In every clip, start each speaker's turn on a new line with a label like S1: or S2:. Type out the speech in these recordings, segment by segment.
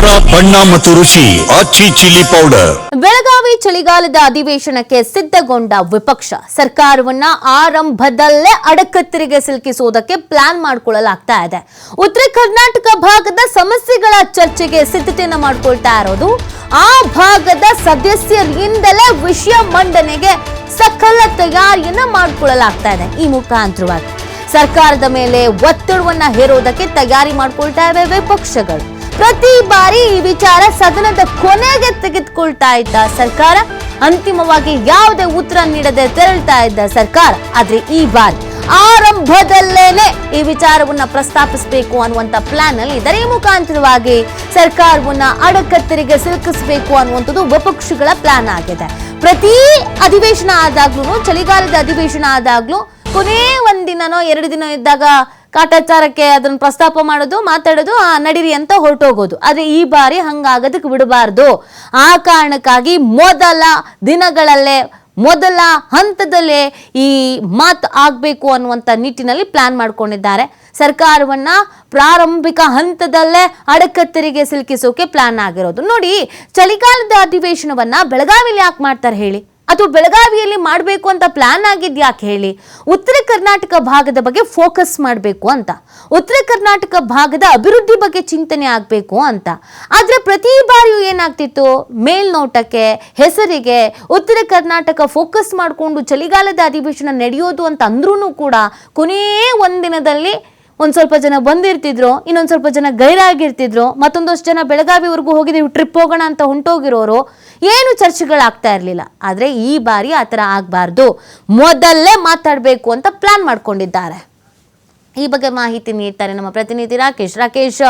S1: ಖಾರ ಬಣ್ಣ ಮತ್ತು ರುಚಿ ಆಚಿ ಚಿಲ್ಲಿ ಪೌಡರ್.
S2: ಬೆಳಗಾವಿ ಚಳಿಗಾಲದ ಅಧಿವೇಶನಕ್ಕೆ ಸಿದ್ಧಗೊಂಡ ವಿಪಕ್ಷ ಸರ್ಕಾರವನ್ನ ಆರಂಭದಲ್ಲೇ ಅಡಕತ್ತರಿಗೆ ಸಿಲುಕಿಸುವುದಕ್ಕೆ ಪ್ಲಾನ್ ಮಾಡಿಕೊಳ್ಳಲಾಗ್ತಾ ಇದೆ. ಉತ್ತರ ಕರ್ನಾಟಕ ಭಾಗದ ಸಮಸ್ಯೆಗಳ ಚರ್ಚೆಗೆ ಸಿದ್ಧತೆಯನ್ನ ಮಾಡಿಕೊಳ್ತಾ ಇರೋದು, ಆ ಭಾಗದ ಸದಸ್ಯರಿಂದಲೇ ವಿಷಯ ಮಂಡನೆಗೆ ಸಕಲ ತಯಾರಿಯನ್ನ ಮಾಡಿಕೊಳ್ಳಲಾಗ್ತಾ ಇದೆ. ಈ ಮುಖಾಂತರವಾಗಿ ಸರ್ಕಾರದ ಮೇಲೆ ಒತ್ತಡವನ್ನ ಹೇರೋದಕ್ಕೆ ತಯಾರಿ ಮಾಡಿಕೊಳ್ತಾ ಇವೆ ವಿಪಕ್ಷಗಳು. ಪ್ರತಿ ಬಾರಿ ಈ ವಿಚಾರ ಸದನದ ಕೊನೆಗೆ ತೆಗೆದುಕೊಳ್ತಾ ಇದ್ದ ಸರ್ಕಾರ, ಅಂತಿಮವಾಗಿ ಯಾವುದೇ ಉತ್ತರ ನೀಡದೆ ತೆರಳ್ತಾ ಇದ್ದ ಸರ್ಕಾರ, ಆದ್ರೆ ಈ ಬಾರಿ ಆರಂಭದಲ್ಲೇನೆ ಈ ವಿಚಾರವನ್ನ ಪ್ರಸ್ತಾಪಿಸಬೇಕು ಅನ್ನುವಂತ ಪ್ಲಾನ್ ಅಲ್ಲಿ ಇದರ ಮುಖಾಂತರವಾಗಿ ಸರ್ಕಾರವನ್ನ ಅಡಕತ್ತರಿಗೆ ಸಿಲುಕಿಸಬೇಕು ಅನ್ನುವಂಥದ್ದು ವಿಪಕ್ಷಗಳ ಪ್ಲಾನ್ ಆಗಿದೆ. ಪ್ರತಿ ಅಧಿವೇಶನ ಆದಾಗ್ಲೂ, ಚಳಿಗಾಲದ ಅಧಿವೇಶನ ಆದಾಗ್ಲೂ ಕೊನೆ ಒಂದಿನನೋ 2 ದಿನ ಇದ್ದಾಗ ಕಾಟಾಚಾರಕ್ಕೆ ಅದನ್ನ ಪ್ರಸ್ತಾಪ ಮಾಡೋದು, ಮಾತಾಡೋದು, ನಡೀರಿ ಅಂತ ಹೊರಟೋಗೋದು. ಆದ್ರೆ ಈ ಬಾರಿ ಹಂಗಾಗೋದಕ್ಕೆ ಬಿಡಬಾರ್ದು. ಆ ಕಾರಣಕ್ಕಾಗಿ ಮೊದಲ ಹಂತದಲ್ಲೇ ಈ ಮಾತು ಆಗ್ಬೇಕು ಅನ್ನುವಂಥ ನಿಟ್ಟಿನಲ್ಲಿ ಪ್ಲಾನ್ ಮಾಡ್ಕೊಂಡಿದ್ದಾರೆ. ಸರ್ಕಾರವನ್ನ ಪ್ರಾರಂಭಿಕ ಹಂತದಲ್ಲೇ ಅಡಕತ್ತರಿಗೆ ಸಿಲುಕಿಸೋಕೆ ಪ್ಲಾನ್ ಆಗಿರೋದು. ನೋಡಿ, ಚಳಿಗಾಲದ ಅಧಿವೇಶನವನ್ನ ಬೆಳಗಾವಿಯಲ್ಲಿ ಯಾಕೆ ಮಾಡ್ತಾರೆ ಹೇಳಿ? ಅದು ಬೆಳಗಾವಿಯಲ್ಲಿ ಮಾಡಬೇಕು ಅಂತ ಪ್ಲಾನ್ ಆಗಿದ್ ಯಾಕೆ ಹೇಳಿ? ಉತ್ತರ ಕರ್ನಾಟಕ ಭಾಗದ ಬಗ್ಗೆ ಫೋಕಸ್ ಮಾಡಬೇಕು ಅಂತ, ಉತ್ತರ ಕರ್ನಾಟಕ ಭಾಗದ ಅಭಿವೃದ್ಧಿ ಬಗ್ಗೆ ಚಿಂತನೆ ಆಗಬೇಕು ಅಂತ. ಆದ್ರೆ ಪ್ರತಿ ಬಾರಿಯೂ ಏನಾಗ್ತಿತ್ತು, ಮೇಲ್ನೋಟಕ್ಕೆ, ಹೆಸರಿಗೆ ಉತ್ತರ ಕರ್ನಾಟಕ ಫೋಕಸ್ ಮಾಡಿಕೊಂಡು ಚಳಿಗಾಲದ ಅಧಿವೇಶನ ನಡೆಯೋದು ಅಂತ ಅಂದ್ರೂ ಕೂಡ ಕೊನೇ ಒಂದಿನದಲ್ಲಿ ಒಂದ್ ಸ್ವಲ್ಪ ಜನ ಬಂದಿರ್ತಿದ್ರು, ಇನ್ನೊಂದ್ ಸ್ವಲ್ಪ ಜನ ಗೈರಾಗಿರ್ತಿದ್ರು, ಮತ್ತೊಂದಷ್ಟು ಜನ ಬೆಳಗಾವಿವರೆಗೂ ಹೋಗಿದ್ದೀವಿ, ಟ್ರಿಪ್ ಹೋಗೋಣ ಅಂತ ಹೊಂಟೋಗಿರೋರು, ಏನು ಚರ್ಚೆಗಳಾಗ್ತಾ ಇರಲಿಲ್ಲ. ಆದ್ರೆ ಈ ಬಾರಿ ಆತರ ಆಗ್ಬಾರ್ದು, ಮೊದಲೇ ಮಾತಾಡಬೇಕು ಅಂತ ಪ್ಲಾನ್ ಮಾಡ್ಕೊಂಡಿದ್ದಾರೆ. ಈ ಬಗ್ಗೆ ಮಾಹಿತಿ ನೀಡ್ತಾರೆ ನಮ್ಮ ಪ್ರತಿನಿಧಿ ರಾಕೇಶ್.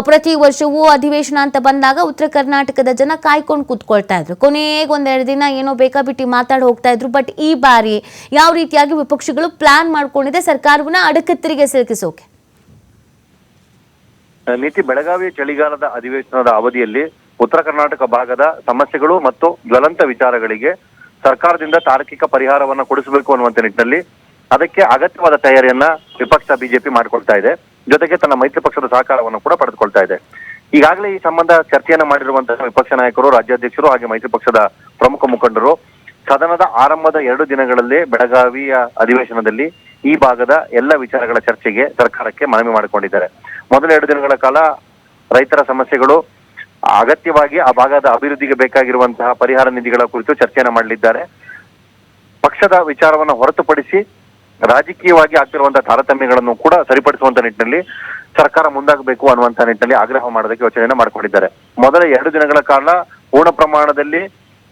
S2: ಪ್ರತಿ ವರ್ಷವೂ ಅಧಿವೇಶನ ಅಂತ ಬಂದಾಗ ಉತ್ತರ ಕರ್ನಾಟಕದ ಜನ ಕಾಯ್ಕೊಂಡು ಕೂತ್ಕೊಳ್ತಾ ಇದ್ರು, ಕೊನೆಗೆ 1-2 ದಿನ ಏನೋ ಬೇಕಾಬಿಟ್ಟಿ ಮಾತಾಡಿ ಹೋಗ್ತಾ ಇದ್ರು. ಬಟ್ ಈ ಬಾರಿ ಯಾವ ರೀತಿಯಾಗಿ ವಿಪಕ್ಷಗಳು ಪ್ಲಾನ್ ಮಾಡ್ಕೊಂಡಿದೆ ಸರ್ಕಾರವನ್ನ ಅಡಕತ್ತರಿಗೆ ಸಿಲುಕಿಸೋಕೆ?
S3: ನೀತಿ, ಬೆಳಗಾವಿ ಚಳಿಗಾಲದ ಅಧಿವೇಶನದ ಅವಧಿಯಲ್ಲಿ ಉತ್ತರ ಕರ್ನಾಟಕ ಭಾಗದ ಸಮಸ್ಯೆಗಳು ಮತ್ತು ಜ್ವಲಂತ ವಿಚಾರಗಳಿಗೆ ಸರ್ಕಾರದಿಂದ ತಾರ್ಕಿಕ ಪರಿಹಾರವನ್ನ ಕೊಡಿಸಬೇಕು ಅನ್ನುವಂತ ನಿಟ್ಟಿನಲ್ಲಿ ಅದಕ್ಕೆ ಅಗತ್ಯವಾದ ತಯಾರಿಯನ್ನ ವಿಪಕ್ಷ ಬಿಜೆಪಿ ಮಾಡಿಕೊಳ್ತಾ ಇದೆ. ಜೊತೆಗೆ ತನ್ನ ಮೈತ್ರಿ ಪಕ್ಷದ ಸಹಕಾರವನ್ನು ಕೂಡ ಪಡೆದುಕೊಳ್ತಾ ಇದೆ. ಈಗಾಗಲೇ ಈ ಸಂಬಂಧ ಚರ್ಚೆಯನ್ನ ಮಾಡಿರುವಂತಹ ವಿಪಕ್ಷ ನಾಯಕರು, ರಾಜ್ಯಾಧ್ಯಕ್ಷರು ಹಾಗೆ ಮೈತ್ರಿ ಪಕ್ಷದ ಪ್ರಮುಖ ಮುಖಂಡರು ಸದನದ ಆರಂಭದ 2 ದಿನಗಳಲ್ಲಿ ಬೆಳಗಾವಿಯ ಅಧಿವೇಶನದಲ್ಲಿ ಈ ಭಾಗದ ಎಲ್ಲ ವಿಚಾರಗಳ ಚರ್ಚೆಗೆ ಸರ್ಕಾರಕ್ಕೆ ಮನವಿ ಮಾಡಿಕೊಂಡಿದ್ದಾರೆ. ಮೊದಲ 2 ದಿನಗಳ ಕಾಲ ರೈತರ ಸಮಸ್ಯೆಗಳು, ಅಗತ್ಯವಾಗಿ ಆ ಭಾಗದ ಅಭಿವೃದ್ಧಿಗೆ ಬೇಕಾಗಿರುವಂತಹ ಪರಿಹಾರ ನಿಧಿಗಳ ಕುರಿತು ಚರ್ಚೆಯನ್ನ ಮಾಡಲಿದ್ದಾರೆ. ಪಕ್ಷದ ವಿಚಾರವನ್ನು ಹೊರತುಪಡಿಸಿ ರಾಜಕೀಯವಾಗಿ ಆಗ್ತಿರುವಂತಹ ತಾರತಮ್ಯಗಳನ್ನು ಕೂಡ ಸರಿಪಡಿಸುವಂತ ನಿಟ್ಟಿನಲ್ಲಿ ಸರ್ಕಾರ ಮುಂದಾಗಬೇಕು ಅನ್ನುವಂತ ನಿಟ್ಟಿನಲ್ಲಿ ಆಗ್ರಹ ಮಾಡೋದಕ್ಕೆ ಯೋಚನೆಯನ್ನ ಮಾಡಿಕೊಂಡಿದ್ದಾರೆ. ಮೊದಲ 2 ದಿನಗಳ ಕಾಲ ಪೂರ್ಣ ಪ್ರಮಾಣದಲ್ಲಿ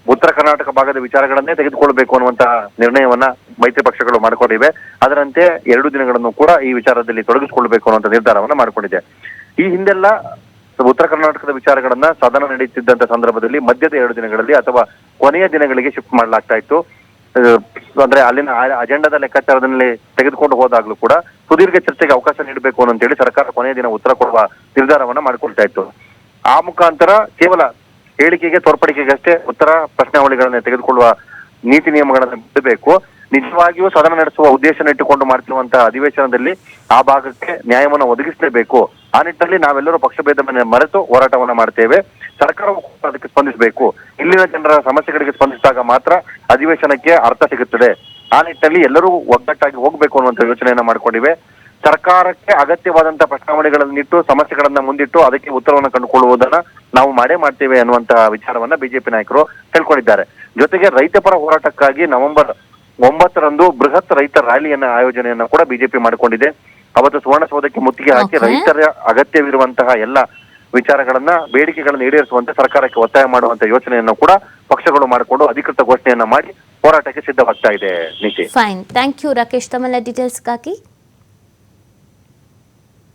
S3: ಉತ್ತರ ಕರ್ನಾಟಕ ಭಾಗದ ವಿಚಾರಗಳನ್ನೇ ತೆಗೆದುಕೊಳ್ಬೇಕು ಅನ್ನುವಂತಹ ನಿರ್ಣಯವನ್ನ ಮೈತ್ರಿ ಪಕ್ಷಗಳು ಮಾಡಿಕೊಂಡಿವೆ. ಅದರಂತೆ 2 ದಿನಗಳನ್ನು ಕೂಡ ಈ ವಿಚಾರದಲ್ಲಿ ತೊಡಗಿಸಿಕೊಳ್ಬೇಕು ಅನ್ನುವಂಥ ನಿರ್ಧಾರವನ್ನ ಮಾಡಿಕೊಂಡಿದೆ. ಈ ಹಿಂದೆಲ್ಲ ಉತ್ತರ ಕರ್ನಾಟಕದ ವಿಚಾರಗಳನ್ನ ಸದನ ನಡೆಯುತ್ತಿದ್ದಂತ ಸಂದರ್ಭದಲ್ಲಿ ಮಧ್ಯದ 2 ದಿನಗಳಲ್ಲಿ ಅಥವಾ ಕೊನೆಯ ದಿನಗಳಿಗೆ ಶಿಫ್ಟ್ ಮಾಡಲಾಗ್ತಾ ಇತ್ತು. ಅಂದ್ರೆ ಅಲ್ಲಿನ ಅಜೆಂಡಾದ ಲೆಕ್ಕಾಚಾರದಲ್ಲಿ ತೆಗೆದುಕೊಂಡು ಹೋದಾಗ್ಲೂ ಕೂಡ ಸುದೀರ್ಘ ಚರ್ಚೆಗೆ ಅವಕಾಶ ನೀಡಬೇಕು ಅಂತೇಳಿ ಸರ್ಕಾರ ಕೊನೆಯ ದಿನ ಉತ್ತರ ಕೊಡುವ ನಿರ್ಧಾರವನ್ನ ಮಾಡಿಕೊಳ್ತಾ ಇತ್ತು. ಆ ಮುಖಾಂತರ ಕೇವಲ ಹೇಳಿಕೆಗೆ, ತೋರ್ಪಡಿಕೆಗಷ್ಟೇ ಉತ್ತರ ಪ್ರಶ್ನಾವಳಿಗಳನ್ನ ತೆಗೆದುಕೊಳ್ಳುವ ನೀತಿ ನಿಯಮಗಳನ್ನ ಬಿಡಬೇಕು. ನಿಜವಾಗಿಯೂ ಸದನ ನಡೆಸುವ ಉದ್ದೇಶನ ಇಟ್ಟುಕೊಂಡು ಮಾಡ್ತಿರುವಂತಹ ಅಧಿವೇಶನದಲ್ಲಿ ಆ ಭಾಗಕ್ಕೆ ನ್ಯಾಯವನ್ನು ಒದಗಿಸಲೇಬೇಕು. ಆ ನಿಟ್ಟಿನಲ್ಲಿ ನಾವೆಲ್ಲರೂ ಪಕ್ಷಭೇದವನ್ನ ಮರೆತು ಹೋರಾಟವನ್ನ ಮಾಡ್ತೇವೆ. ಸರ್ಕಾರವು ಅದಕ್ಕೆ ಸ್ಪಂದಿಸಬೇಕು. ಇಲ್ಲಿನ ಜನರ ಸಮಸ್ಯೆಗಳಿಗೆ ಸ್ಪಂದಿಸಿದಾಗ ಮಾತ್ರ ಅಧಿವೇಶನಕ್ಕೆ ಅರ್ಥ ಸಿಗುತ್ತದೆ. ಆ ನಿಟ್ಟಿನಲ್ಲಿ ಎಲ್ಲರೂ ಒಗ್ಗಟ್ಟಾಗಿ ಹೋಗ್ಬೇಕು ಅನ್ನುವಂತ ಯೋಚನೆಯನ್ನ ಮಾಡ್ಕೊಂಡಿವೆ. ಸರ್ಕಾರಕ್ಕೆ ಅಗತ್ಯವಾದಂತಹ ಪ್ರಶ್ನಾವಳಿಗಳನ್ನಿಟ್ಟು, ಸಮಸ್ಯೆಗಳನ್ನ ಮುಂದಿಟ್ಟು ಅದಕ್ಕೆ ಉತ್ತರವನ್ನು ಕಂಡುಕೊಳ್ಳುವುದನ್ನ ನಾವು ಮಾಡ್ತೇವೆ ಅನ್ನುವಂತಹ ವಿಚಾರವನ್ನ ಬಿಜೆಪಿ ನಾಯಕರು ತಿಳ್ಕೊಂಡಿದ್ದಾರೆ. ಜೊತೆಗೆ ರೈತಪರ ಹೋರಾಟಕ್ಕಾಗಿ ನವೆಂಬರ್ 9ರಂದು ಬೃಹತ್ ರೈತ ರ್ಯಾಲಿಯನ್ನ ಆಯೋಜನೆಯನ್ನ ಕೂಡ ಬಿಜೆಪಿ ಮಾಡಿಕೊಂಡಿದೆ. ಅವತ್ತು ಸುವರ್ಣಸೌಧಕ್ಕೆ ಮುತ್ತಿಗೆ ಹಾಕಿ ರೈತರ ಅಗತ್ಯವಿರುವಂತಹ ಎಲ್ಲ ವಿಚಾರಗಳನ್ನ, ಬೇಡಿಕೆಗಳನ್ನ ಈಡೇರಿಸುವಂತೆ ಸರ್ಕಾರಕ್ಕೆ ಒತ್ತಾಯ ಮಾಡುವಂತ ಯೋಚನೆಯನ್ನು ಕೂಡ ಪಕ್ಷಗಳು ಮಾಡಿಕೊಂಡು ಅಧಿಕೃತ ಘೋಷಣೆಯನ್ನ ಮಾಡಿ ಹೋರಾಟಕ್ಕೆ ಸಿದ್ಧವಾಗ್ತಾ ಇದೆ. ನೀತಿ,
S2: ಫೈನ್, ಥ್ಯಾಂಕ್ ಯು ರಾಕೇಶ್ ತಮ್ಮೆಲ್ಲ ಡೀಟೇಲ್ಸ್ಗಾಗಿ.